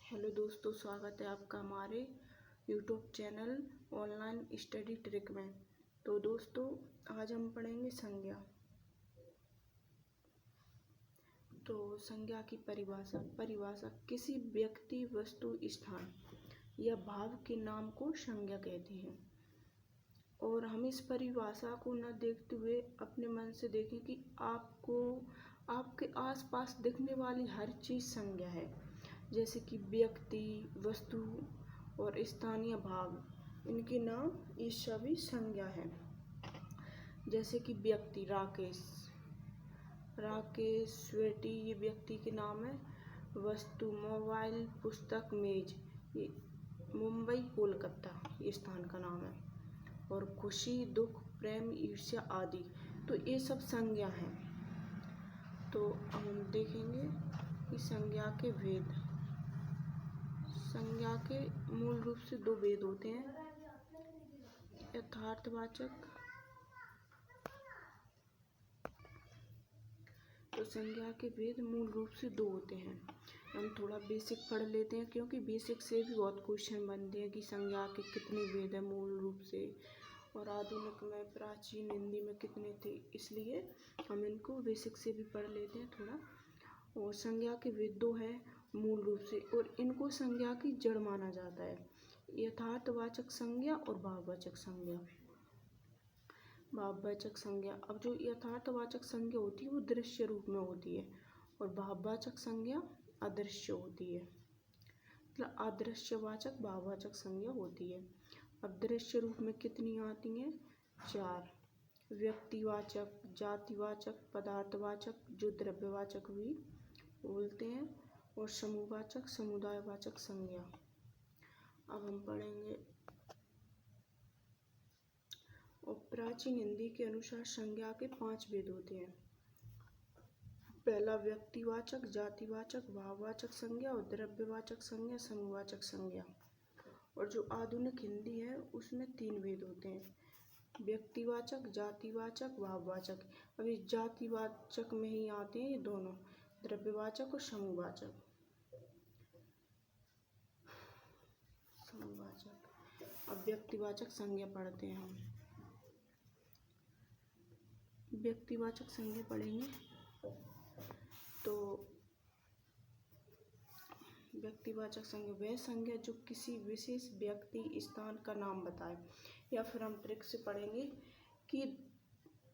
Hello दोस्तों, स्वागत है आपका हमारे YouTube channel online study trick में। तो दोस्तों, आज हम पढ़ेंगे संज्ञा। तो संज्ञा की परिभाषा किसी व्यक्ति, वस्तु, स्थान या भाव के नाम को संज्ञा कहते हैं। और हम इस परिभाषा को न देखते हुए अपने मन से देखें कि आपको आपके आसपास दिखने वाली हर चीज़ संज्ञा है, जैसे कि व्यक्ति, वस्तु और स्थानीय भाव, इनके नाम ये सभी संज्ञा है। जैसे कि व्यक्ति, राकेश स्वीटी, ये व्यक्ति के नाम है। वस्तु, मोबाइल, पुस्तक, मेज, ये मुंबई, कोलकाता, ये स्थान का नाम है। और खुशी, दुख, प्रेम, ईर्ष्या आदि, तो ये सब संज्ञा हैं। तो अब हम देखेंगे कि संज्ञा के भेद। संज्ञा के मूल रूप से दो भेद होते हैं, यथार्थवाचक। तो संज्ञा के भेद मूल रूप से दो होते हैं। हम थोड़ा बेसिक पढ़ लेते हैं, क्योंकि बेसिक से भी बहुत क्वेश्चन बनते हैं कि संज्ञा के कितने भेद हैं मूल रूप से, और आधुनिक में, प्राचीन हिंदी में कितने थे, इसलिए हम इनको बेसिक से भी पढ़ लेते हैं थोड़ा। और संज्ञा के भेद दो हैं मूल रूप से, और इनको संज्ञा की जड़ माना जाता है, यथार्थवाचक संज्ञा और भाववाचक संज्ञा। भाववाचक संज्ञा, अब जो यथार्थवाचक संज्ञा होती है वो दृश्य रूप में होती है, और भाववाचक संज्ञा अदृश्य होती है, मतलब अदृश्यवाचक भाववाचक संज्ञा होती है। अब दृश्य रूप में कितनी आती हैं? 4, व्यक्तिवाचक, जातिवाचक, पदार्थवाचक, जो द्रव्यवाचक भी बोलते हैं, और समूहवाचक, समुदायवाचक संज्ञा। अब हम पढ़ेंगे। और प्राचीन हिंदी के अनुसार संज्ञा के 5 भेद होते हैं। पहला व्यक्तिवाचक, जातिवाचक, भाववाचक संज्ञा, और द्रव्यवाचक संज्ञा, समूहवाचक संज्ञा। और जो आधुनिक हिंदी है उसमें 3 भेद होते हैं, व्यक्तिवाचक, जातिवाचक, भाववाचक। अभी जातिवाचक में ही आते हैं ये दोनों, द्रव्यवाचक और समूहवाचक। अब व्यक्तिवाचक संज्ञा पढ़ते हैं हम। व्यक्तिवाचक संज्ञा पढ़ेंगे तो व्यक्तिवाचक संज्ञा वह संज्ञा जो किसी विशेष व्यक्ति, स्थान का नाम बताए। या फिर हम ट्रिक से पढ़ेंगे कि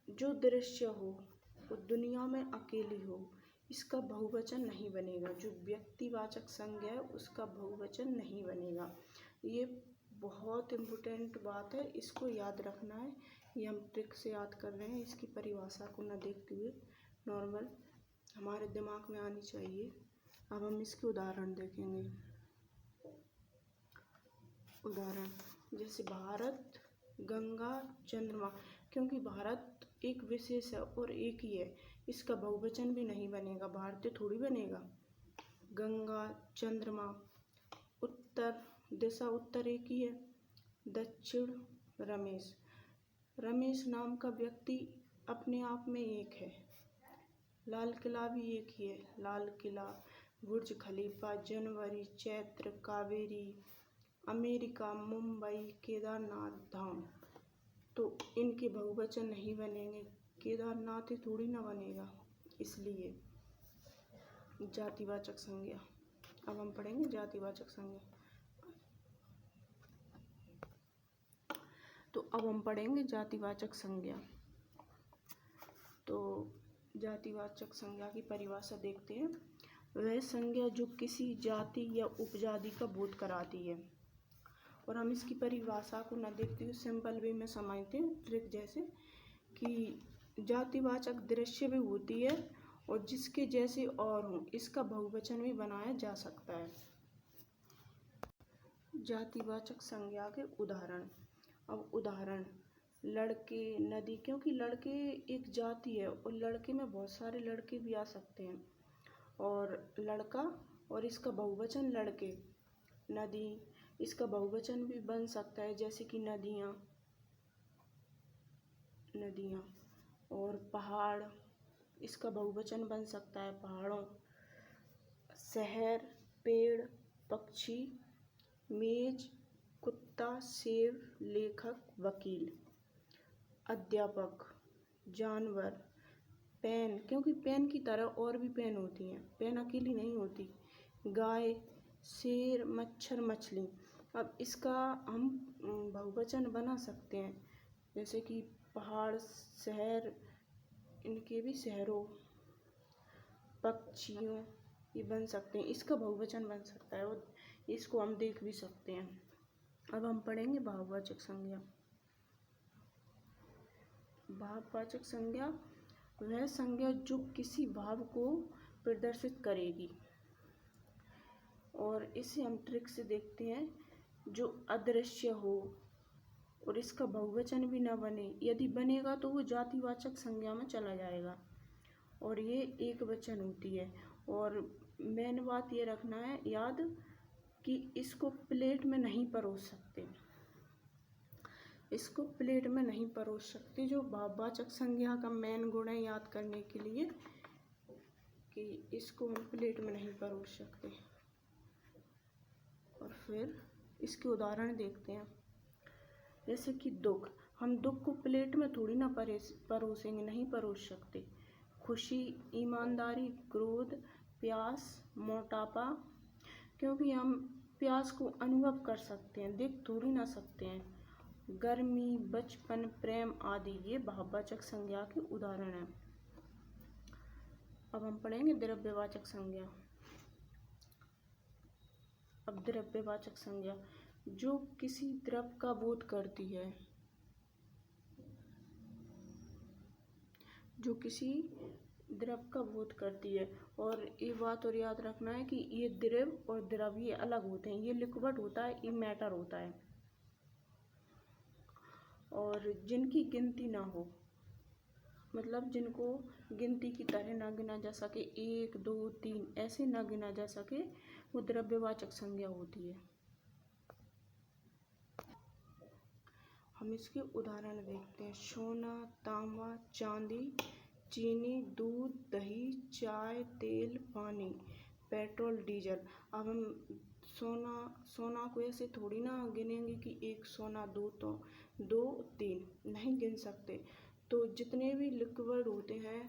जो दृश्य हो वो दुनिया में अकेली हो, इसका बहुवचन नहीं बनेगा। जो व्यक्तिवाचक संज्ञा है उसका बहुवचन नहीं बनेगा। ये बहुत इम्पोर्टेंट बात है, इसको याद रखना है। ये हम ट्रिक से याद कर रहे हैं, इसकी परिभाषा को न देखते हुए नॉर्मल हमारे दिमाग में आनी चाहिए। अब हम इसके उदाहरण देखेंगे। उदाहरण जैसे भारत, गंगा, चंद्रमा। क्योंकि भारत एक विशेष है और एक ही है, इसका बहुवचन भी नहीं बनेगा, भारतीय थोड़ी बनेगा। गंगा, चंद्रमा। उत्तर दिशा, उत्तर एक ही है। दक्षिण, रमेश। रमेश नाम का व्यक्ति अपने आप में एक है। लाल किला भी एक ही है, लाल किला। बुर्ज खलीफा, जनवरी, चैत्र, कावेरी, अमेरिका, मुंबई, केदारनाथ धाम। तो इनके बहुवचन नहीं बनेंगे, केदारनाथ ही थोड़ी ना बनेगा, इसलिए जातिवाचक संज्ञा। अब हम पढ़ेंगे जातिवाचक संज्ञा। तो अब हम पढ़ेंगे जातिवाचक संज्ञा। तो जातिवाचक संज्ञा की परिभाषा देखते हैं। वह संज्ञा जो किसी जाति या उपजाति का बोध कराती है। और हम इसकी परिभाषा को न देखते हुए सिंपल वे में समझते हैं, ट्रिक जैसे कि जातिवाचक दृश्य भी होती है और जिसके जैसे और हों, इसका बहुवचन भी बनाया जा सकता है। जातिवाचक संज्ञा के उदाहरण। अब उदाहरण लड़के, नदी। क्योंकि लड़के एक जाति है और लड़के में बहुत सारे लड़के भी आ सकते हैं। और लड़का, और इसका बहुवचन लड़के। नदी, इसका बहुवचन भी बन सकता है, जैसे कि नदियाँ। और पहाड़, इसका बहुवचन बन सकता है, पहाड़ों। शहर, पेड़, पक्षी, मेज, कुत्ता, सेब, लेखक, वकील। अध्यापक, जानवर, पेन, क्योंकि पेन की तरह और भी पेन होती हैं, पेन अकेली नहीं होती। गाय, शेर, मच्छर, मछली। अब इसका हम बहुवचन बना सकते हैं, जैसे कि पहाड़, शहर, इनके भी शहरों, पक्षियों, ये बन सकते हैं। इसका बहुवचन बन सकता है और इसको हम देख भी सकते हैं। अब हम पढ़ेंगे भाववाचक संज्ञा। भाववाचक संज्ञा वह संज्ञा जो किसी भाव को प्रदर्शित करेगी, और इसे हम ट्रिक से देखते हैं। जो अदृश्य हो और इसका बहुवचन भी ना बने, यदि बनेगा तो वो जातिवाचक संज्ञा में चला जाएगा, और ये एक वचन होती है। और मेन बात ये रखना है याद कि इसको प्लेट में नहीं परोस सकते, इसको प्लेट में नहीं परोस सकते। जो भाववाचक संज्ञा का मेन गुण है याद करने के लिए कि इसको हम प्लेट में नहीं परोस सकते। और फिर इसके उदाहरण देखते हैं, जैसे कि दुख, हम दुख को प्लेट में थोड़ी ना परोसेंगे, नहीं परोस सकते। खुशी, ईमानदारी, क्रोध, प्यास, मोटापा, क्योंकि हम प्यास को अनुभव कर सकते हैं, देख थोड़ी ना सकते हैं। गर्मी, बचपन, प्रेम आदि ये भाववाचक संज्ञा के उदाहरण हैं। अब हम पढ़ेंगे द्रव्यवाचक संज्ञा। अब द्रव्यवाचक संज्ञा जो किसी द्रव का बोध करती है, जो किसी द्रव का बोध करती है। और ये बात और याद रखना है कि ये द्रव और द्रव ये अलग होते हैं, ये लिक्विड होता है, ये मैटर होता है। और जिनकी गिनती ना हो, मतलब जिनको गिनती की तरह ना गिना जा सके, 1 2 3 ऐसे ना गिना जा सके, वो द्रव्यवाचक संज्ञा होती है। हम इसके उदाहरण देखते हैं। सोना, तांबा, चांदी, चीनी, दूध, दही, चाय, तेल, पानी, पेट्रोल, डीजल। अब हम सोना को ऐसे थोड़ी ना गिनेंगे कि 1 सोना, 2 तो 2 3 नहीं गिन सकते। तो जितने भी लिक्विड होते हैं,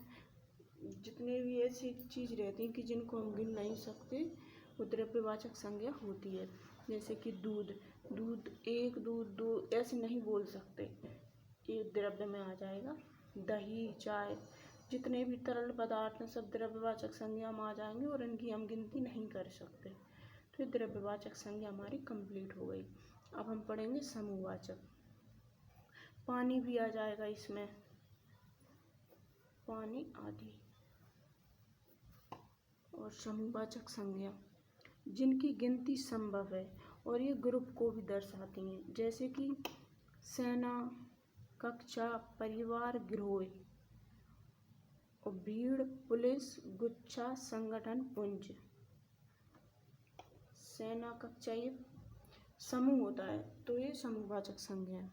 जितने भी ऐसी चीज़ रहती हैं कि जिनको हम गिन नहीं सकते, वो द्रव्यवाचक संज्ञा होती है। जैसे कि दूध, 1 दूध 2 ऐसे नहीं बोल सकते, ये द्रव्य में आ जाएगा। दही, चाय, जितने भी तरल पदार्थ हैं सब द्रव्यवाचक संज्ञा में आ जाएंगे और इनकी हम गिनती नहीं कर सकते। तो ये द्रव्यवाचक संज्ञा हमारी कंप्लीट हो गई। अब हम पढ़ेंगे समूहवाचक। पानी भी आ जाएगा इसमें, पानी आदि। और समूहवाचक संज्ञा जिनकी गिनती संभव है और ये ग्रुप को भी दर्शाती हैं, जैसे कि सेना, कक्षा, परिवार, गिरोह। और भीड़, पुलिस, गुच्छा, संगठन, पुंज। सेना, कक्षा ये समूह होता है, तो ये समूहवाचक संज्ञा है।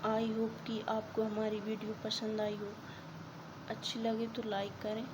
आई होप कि आपको हमारी वीडियो पसंद आई हो। अच्छी लगे तो लाइक करें।